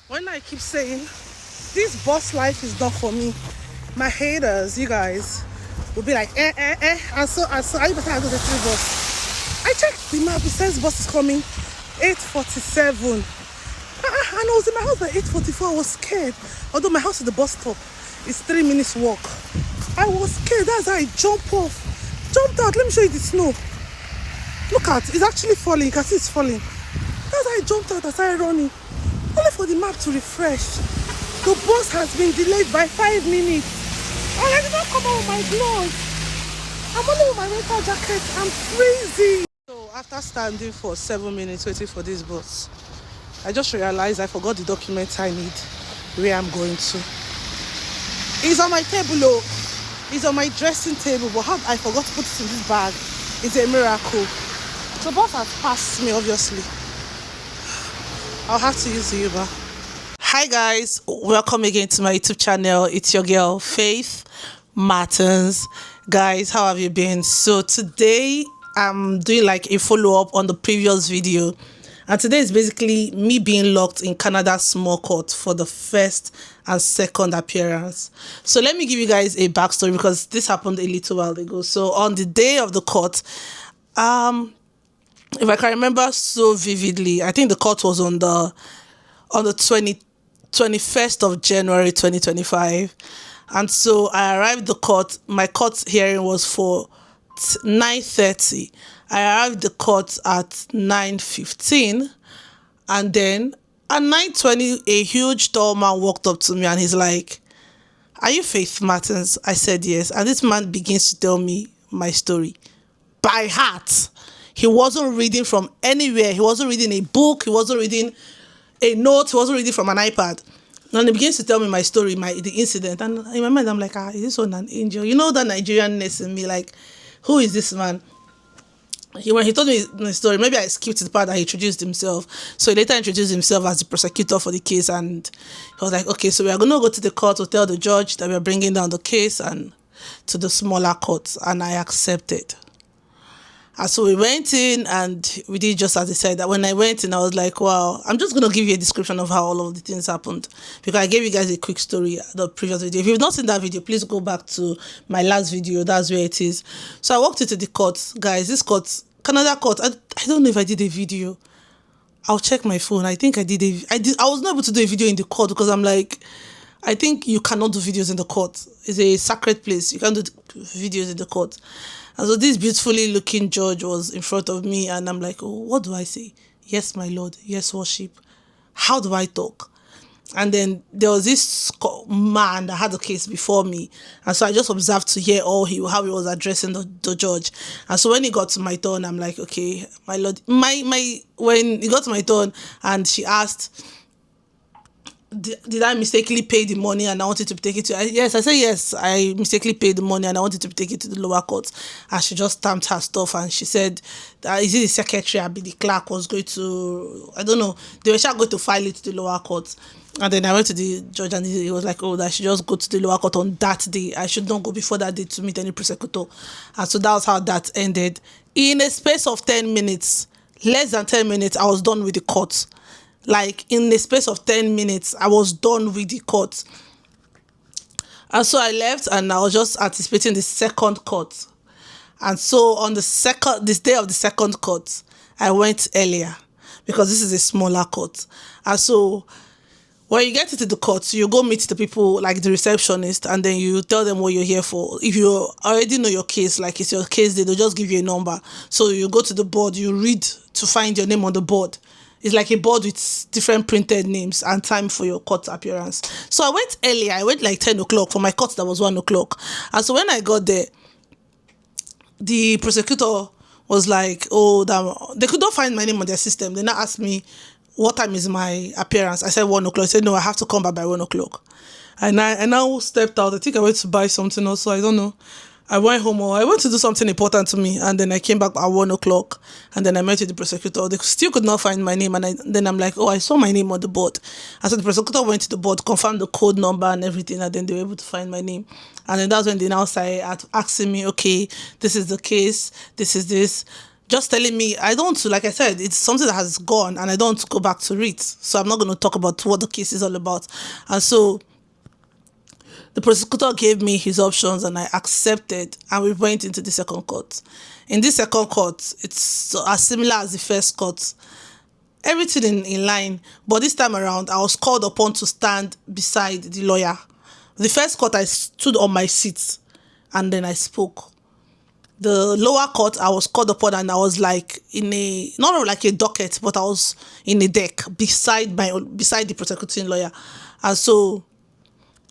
When I keep saying this boss life is not for me, my haters, you guys, will be like, and so I better go to the three bus. I checked the map, it says bus is coming 8:47. And I was in my house by 8:44. I was scared. Although my house is the bus stop, it's 3 minutes walk. I was scared. That's how I jumped off. Jumped out. Let me show you the snow. Look at it's actually falling. You can see it's falling. That's how I jumped out. I started running. Only for the map to refresh. The bus has been delayed by 5 minutes. And I did not come out with my gloves. I'm only with my winter jacket. I'm freezing. So after standing for 7 minutes waiting for this bus, I just realized I forgot the documents I need where I'm going to. It's on my table, oh. It's on my dressing table, but how I forgot to put it in this bag. It's a miracle. The bus has passed me, obviously. I'll have to use the Uber. Hi guys, welcome again to my YouTube channel. It's your girl Faith Martins. Guys, how have you been? So today I'm doing like a follow-up on the previous video, and today is basically me being locked in Canada Small Court for the first and second appearance. So let me give you guys a backstory because this happened a little while ago. So on the day of the court, if I can remember so vividly, I think the court was on the 21st of January 2025. And so I arrived at the court. My court hearing was for 9:30. I arrived at the court at 9:15, and then at 9:20 a huge tall man walked up to me and he's like, "Are you Faith Martins?" I said yes. And this man begins to tell me my story by heart. He wasn't reading from anywhere. He wasn't reading a book. He wasn't reading a note. He wasn't reading from an iPad. And he begins to tell me my story, the incident. And in my mind, I'm like, is this one an angel? You know that Nigerianness in me, like, who is this man? When he told me the story, maybe I skipped the part that he introduced himself. So he later introduced himself as the prosecutor for the case. And he was like, okay, so we are going to go to the court to tell the judge that we are bringing down the case and to the smaller courts. And I accepted. And so we went in and we did just as they said. That when I went in, I was like, wow, I'm just going to give you a description of how all of the things happened. Because I gave you guys a quick story, the previous video. If you've not seen that video, please go back to my last video. That's where it is. So I walked into the court. Guys, this court, Canada court, I don't know if I did a video. I'll check my phone. I think I did. I was not able to do a video in the court because I'm like, I think you cannot do videos in the court. It's a sacred place. You can't do videos in the court. And so this beautifully looking judge was in front of me and I'm like, oh, what do I say? Yes, my Lord. Yes, worship. How do I talk? And then there was this man that had the case before me. And so I just observed to hear how he was addressing the judge. And so when he got to my turn, I'm like, okay, my Lord. When he got to my turn and she asked, did I mistakenly pay the money and I wanted to take it to... Yes, I said yes, I mistakenly paid the money and I wanted to take it to the lower court. And she just stamped her stuff and she said, is it the secretary, I be the clerk was going to... I don't know. They were going to file it to the lower court. And then I went to the judge and he was like, oh, that I should just go to the lower court on that day. I should not go before that day to meet any prosecutor. And so that was how that ended. In a space of 10 minutes, less than 10 minutes, I was done with the court. Like, in the space of 10 minutes, I was done with the court. And so I left and I was just anticipating the second court. And so on this day of the second court, I went earlier because this is a smaller court. And so when you get into the court, you go meet the people, like the receptionist, and then you tell them what you're here for. If you already know your case, like it's your case day, they'll just give you a number. So you go to the board, you read to find your name on the board. It's like a board with different printed names and time for your court appearance. So I went earlier. I went like 10 o'clock. For my court, that was 1 o'clock. And so when I got there, the prosecutor was like, oh, they could not find my name on their system. They now asked me, what time is my appearance? I said 1 o'clock. I said, no, I have to come back by 1 o'clock. And I now stepped out. I think I went to buy something also. I don't know. I went home or I went to do something important to me, and then I came back at 1 o'clock and then I met with the prosecutor. They still could not find my name, and then I'm like, oh, I saw my name on the board. And so the prosecutor went to the board, confirmed the code number and everything, and then they were able to find my name. And then that's when they now started asking me, okay, this is the case, this is this. just telling me I don't want to, like I said, it's something that has gone and I don't want to go back to it. So I'm not going to talk about what the case is all about. And so the prosecutor gave me his options and I accepted, and we went into the second court. In this second court, it's as similar as the first court. Everything in line, but this time around, I was called upon to stand beside the lawyer. The first court, I stood on my seat and then I spoke. The lower court, I was called upon and I was like in a, not like a docket, but I was in a deck beside the prosecuting lawyer. And so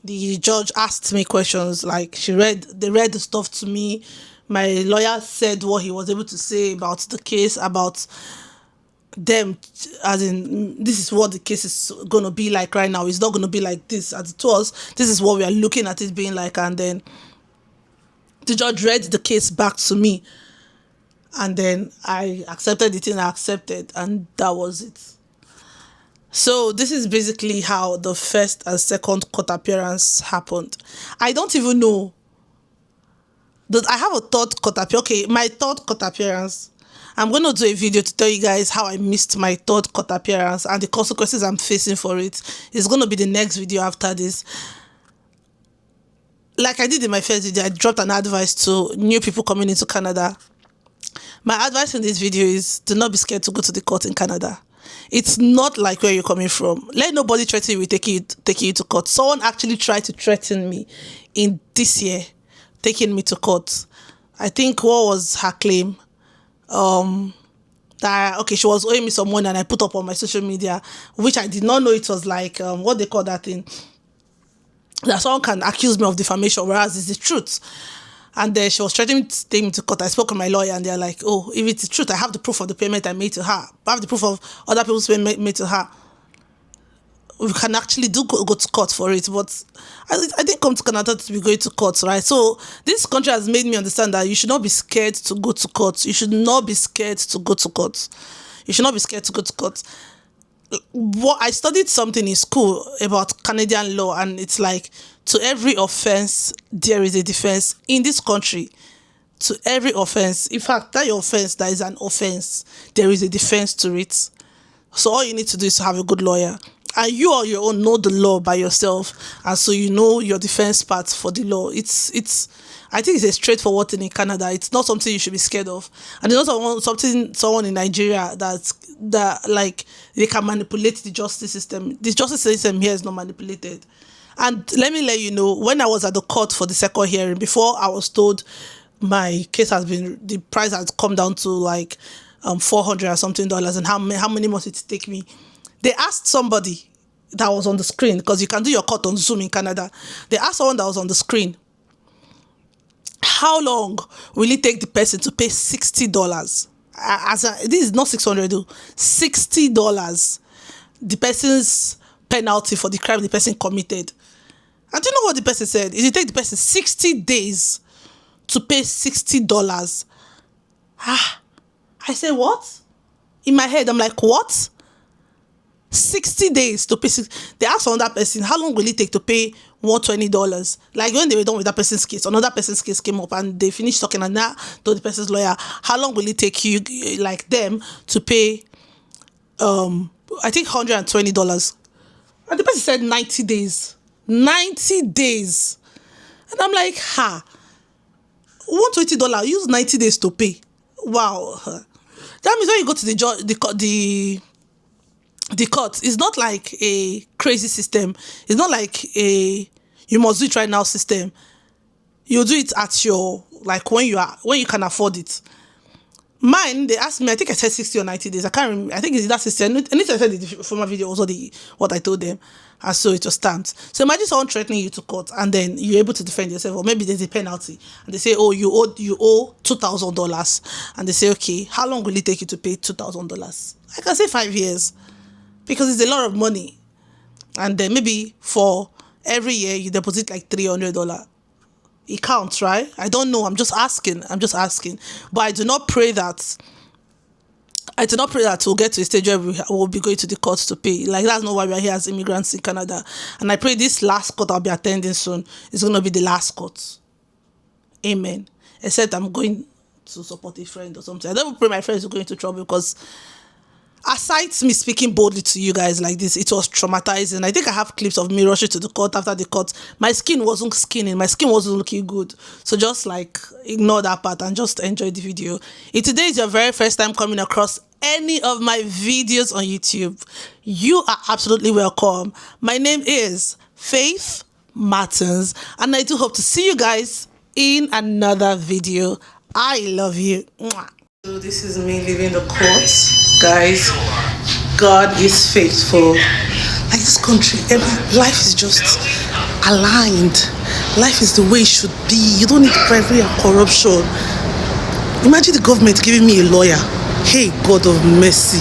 the judge asked me questions, like they read the stuff to me. My lawyer said what he was able to say about the case, about them, as in, this is what the case is going to be like right now. It's not going to be like this as it was. This is what we are looking at it being like. And then the judge read the case back to me, and then I accepted it and I accepted, and that was it. So this is basically how the first and second court appearance happened. I don't even know that I have a third court appearance. Okay, my third court appearance, I'm going to do a video to tell you guys how I missed my third court appearance and the consequences I'm facing for it. It's going to be the next video after this. Like I did in my first video, I dropped an advice to new people coming into Canada. My advice in this video is, do not be scared to go to the court in Canada. It's not like where you're coming from. Let nobody threaten you with taking you to court. Someone actually tried to threaten me in this year, taking me to court. I think what was her claim? That okay, she was owing me some money and I put up on my social media, which I did not know it was like what they call that thing, that someone can accuse me of defamation, whereas it's the truth. And then she was threatening to take me to court. I spoke with my lawyer and they're like, oh, if it's the truth, I have the proof of the payment I made to her. I have the proof of other people's payment made to her. We can actually go to court for it. But I didn't come to Canada to be going to court, right? So this country has made me understand that you should not be scared to go to court. You should not be scared to go to court. You should not be scared to go to court. What I studied something in school about Canadian law, and it's like, to every offense there is a defense in this country. To every offense, in fact, that your offense, that is an offense, there is a defense to it. So all you need to do is to have a good lawyer, and you on your own know the law by yourself, and so you know your defense part for the law. It's I think it's a straightforward thing in Canada. It's not something you should be scared of. And it's not someone in Nigeria that like they can manipulate the justice system. The justice system here is not manipulated. And let me let you know, when I was at the court for the second hearing, before I was told my case the price has come down to like $400 or something, and how many months it take me. They asked somebody that was on the screen, because you can do your court on Zoom in Canada. They asked someone that was on the screen, how long will it take the person to pay $60? This is not 600 though, $60, the person's penalty for the crime the person committed. And do you know what the person said? It take the person 60 days to pay $60. I said, what? In my head, I'm like, what? 60 days to pay. They asked another person, how long will it take to pay $120? Like when they were done with that person's case, another person's case came up and they finished talking, and now told the person's lawyer, how long will it take you, like them, to pay I think $120? And the person said 90 days. 90 days. And I'm like, $120, use 90 days to pay. Wow. That means when you go to the court, it's not like a crazy system. It's not like a you must do it right now system. You do it at your, like when you can afford it. Mine, they asked me, I think I said 60 or 90 days. I can't remember. I think it's that 60. And I said in the former video also what I told them. And so it was stamped. So imagine someone threatening you to court and then you're able to defend yourself, or maybe there's a penalty. And they say, oh, you owe $2,000. And they say, okay, how long will it take you to pay $2,000? I can say 5 years, because it's a lot of money. And then maybe for every year you deposit like $300. It counts, right? I don't know. I'm just asking. But I do not pray that we'll get to a stage where we'll be going to the court to pay. Like, that's not why we're here as immigrants in Canada. And I pray this last court I'll be attending soon is going to be the last court. Amen. Except I'm going to support a friend or something. I don't even pray my friends will go into trouble, because aside me speaking boldly to you guys like this, it was traumatizing. I think I have clips of me rushing to the court. After the court, my skin wasn't skinning, my skin wasn't looking good. So just like ignore that part and just enjoy the video. If today is your very first time coming across any of my videos on YouTube, you are absolutely welcome. My name is Faith Martins, and I do hope to see you guys in another video. I love you. Mwah. So this is me leaving the court, guys. God is faithful. Like this country, life is just aligned. Life is the way it should be. You don't need bribery and corruption. Imagine the government giving me a lawyer. Hey, God of mercy.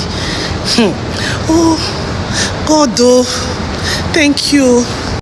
Oh, God, oh, thank you.